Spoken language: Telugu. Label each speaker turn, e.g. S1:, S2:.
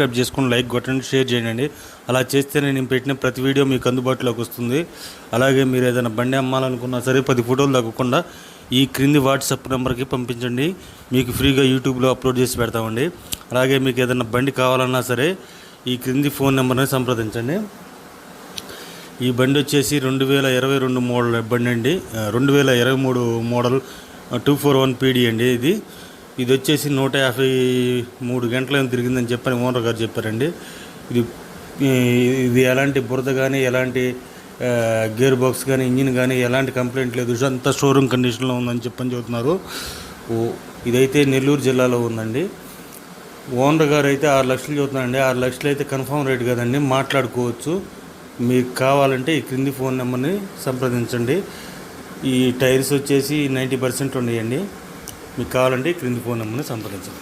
S1: సబ్స్క్రైబ్ చేసుకుని లైక్ కొట్టండి, షేర్ చేయండి. అలా చేస్తేనే నేను పెట్టిన ప్రతి వీడియో మీకు అందుబాటులోకి వస్తుంది. అలాగే మీరు ఏదైనా బండి అమ్మాలనుకున్నా సరే 10 ఫోటోలు తగ్గకుండా ఈ క్రింది వాట్సాప్ నెంబర్కి పంపించండి. మీకు ఫ్రీగా యూట్యూబ్లో అప్లోడ్ చేసి పెడతామండి. అలాగే మీకు ఏదైనా బండి కావాలన్నా సరే ఈ క్రింది ఫోన్ నెంబర్ని సంప్రదించండి. ఈ బండి వచ్చేసి 2022 మోడల్ బండి అండి. 2023 మోడల్ 241 పీడీ అండి. ఇది వచ్చేసి 153 గంటలు తిరిగిందని చెప్పని ఓనర్ గారు చెప్పారండి. ఇది ఎలాంటి బురద కానీ, ఎలాంటి గేర్ బాక్స్ కానీ, ఇంజిన్ కానీ ఎలాంటి కంప్లైంట్ లేదు, అంతా షోరూమ్ కండిషన్లో ఉందని చెప్పని చెబుతున్నారు. ఇదైతే నెల్లూరు జిల్లాలో ఉందండి. ఓనర్ గారు అయితే 6 లక్షలు చెబుతున్నారండి. 6 లక్షలు అయితే కన్ఫామ్ రేట్ కదండి, మాట్లాడుకోవచ్చు. మీకు కావాలంటే ఈ క్రింది ఫోన్ నెంబర్ని సంప్రదించండి. ఈ టైర్స్ వచ్చేసి 90% ఉన్నాయండి. మీకు కావాలంటే ఈ క్రింది ఫోన్ నెంబర్ని సంప్రదించండి.